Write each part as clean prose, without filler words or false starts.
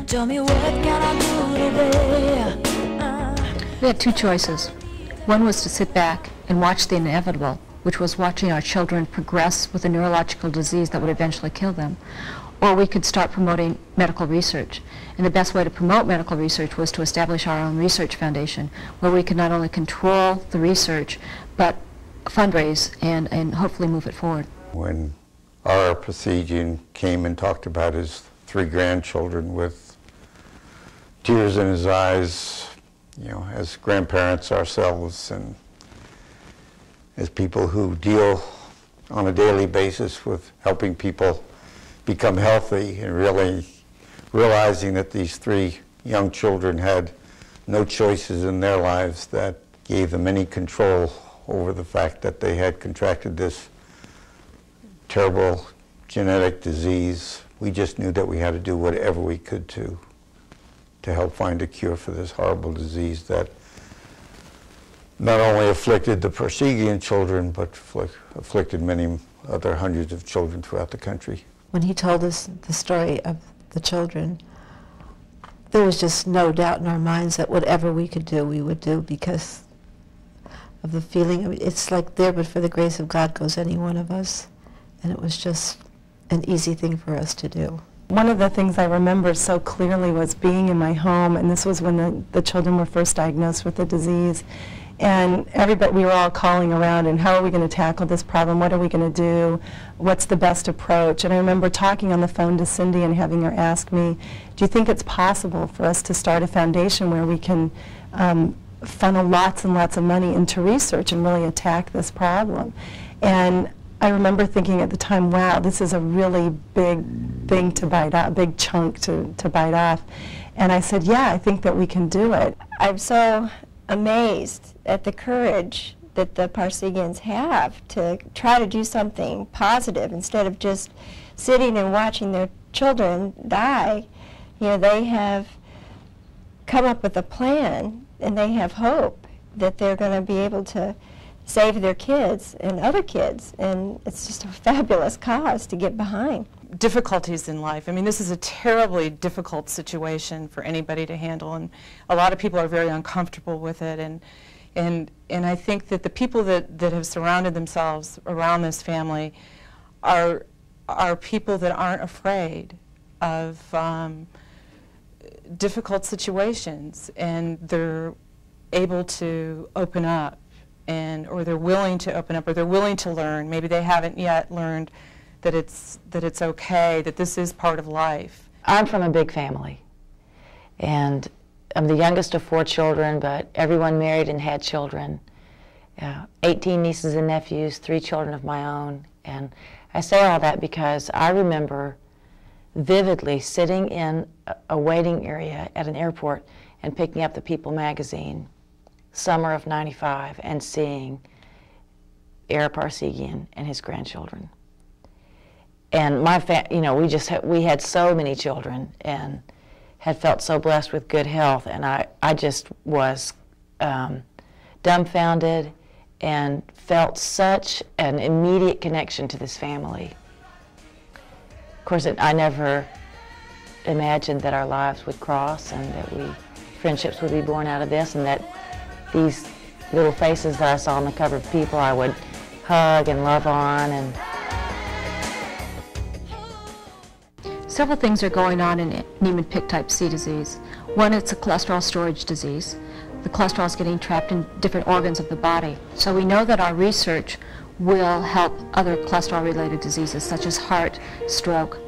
Tell me what can I do today? We had two choices. One was to sit back and watch the inevitable, which was watching our children progress with a neurological disease that would eventually kill them. Or we could start promoting medical research. And the best way to promote medical research was to establish our own research foundation, where we could not only control the research, but fundraise and hopefully move it forward. When our Parseghian came and talked about his 3 grandchildren with tears in his eyes, you know, as grandparents ourselves and as people who deal on a daily basis with helping people become healthy and really realizing that these 3 young children had no choices in their lives that gave them any control over the fact that they had contracted this terrible genetic disease. We just knew that we had to do whatever we could to help find a cure for this horrible disease that not only afflicted the Parseghian children, but afflicted many other hundreds of children throughout the country. When he told us the story of the children, there was just no doubt in our minds that whatever we could do, we would do, because of the feeling. I mean, it's like there, but for the grace of God goes any one of us. And it was just an easy thing for us to do. One of the things I remember so clearly was being in my home, and this was when the children were first diagnosed with the disease. And everybody, we were all calling around, and how are we going to tackle this problem? What are we going to do? What's the best approach? And I remember talking on the phone to Cindy and having her ask me, do you think it's possible for us to start a foundation where we can funnel lots and lots of money into research and really attack this problem? And I remember thinking at the time, wow, this is a really big thing to bite off, big chunk to bite off. And I said, yeah, I think that we can do it. I'm so amazed at the courage that the Parseghians have to try to do something positive instead of just sitting and watching their children die. You know, they have come up with a plan, and they have hope that they're going to be able to save their kids and other kids, and it's just a fabulous cause to get behind. Difficulties in life. I mean, this is a terribly difficult situation for anybody to handle, and a lot of people are very uncomfortable with it, and I think that the people that have surrounded themselves around this family are people that aren't afraid of difficult situations, and they're able to open up, or they're willing to open up, or they're willing to learn. Maybe they haven't yet learned that it's okay, that this is part of life. I'm from a big family, and I'm the youngest of 4 children, but everyone married and had children. 18 nieces and nephews, 3 children of my own. And I say all that because I remember vividly sitting in a waiting area at an airport and picking up the People magazine, summer of '95, and seeing Heir Parseghian and his grandchildren. And my we had so many children and had felt so blessed with good health, and I just was dumbfounded and felt such an immediate connection to this family. Of course, I never imagined that our lives would cross and that friendships would be born out of this, and that these little faces that I saw on the cover of People I would hug and love on. And several things are going on in Niemann-Pick type C disease. One, it's a cholesterol storage disease. The cholesterol is getting trapped in different organs of the body. So we know that our research will help other cholesterol-related diseases such as heart, stroke.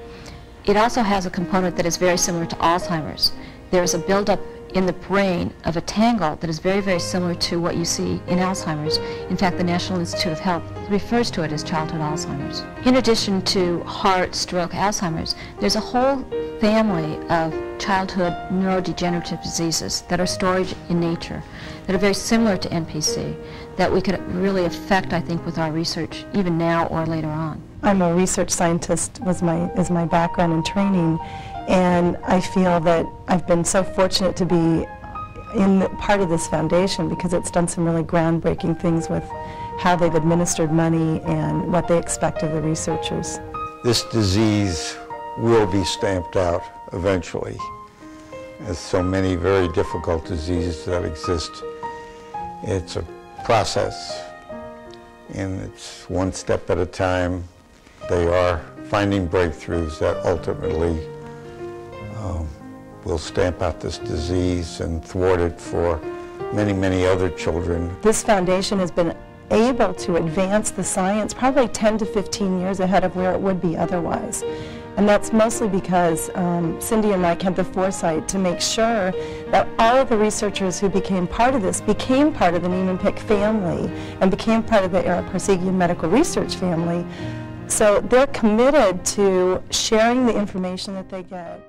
It also has a component that is very similar to Alzheimer's. There's a buildup in the brain of a tangle that is very, very similar to what you see in Alzheimer's. In fact, the National Institute of Health refers to it as childhood Alzheimer's. In addition to heart, stroke, Alzheimer's, there's a whole family of childhood neurodegenerative diseases that are stored in nature, that are very similar to NPC, that we could really affect, I think, with our research, even now or later on. I'm a research scientist, is my background and training, and I feel that I've been so fortunate to be part of this foundation because it's done some really groundbreaking things with how they've administered money and what they expect of the researchers. This disease will be stamped out eventually. as so many very difficult diseases that exist, it's a process, and it's one step at a time. They are finding breakthroughs that ultimately will stamp out this disease and thwart it for many, many other children. This foundation has been able to advance the science probably 10 to 15 years ahead of where it would be otherwise. And that's mostly because Cindy and Mike had the foresight to make sure that all of the researchers who became part of this became part of the Niemann-Pick family and became part of the Parseghian medical research family. So they're committed to sharing the information that they get.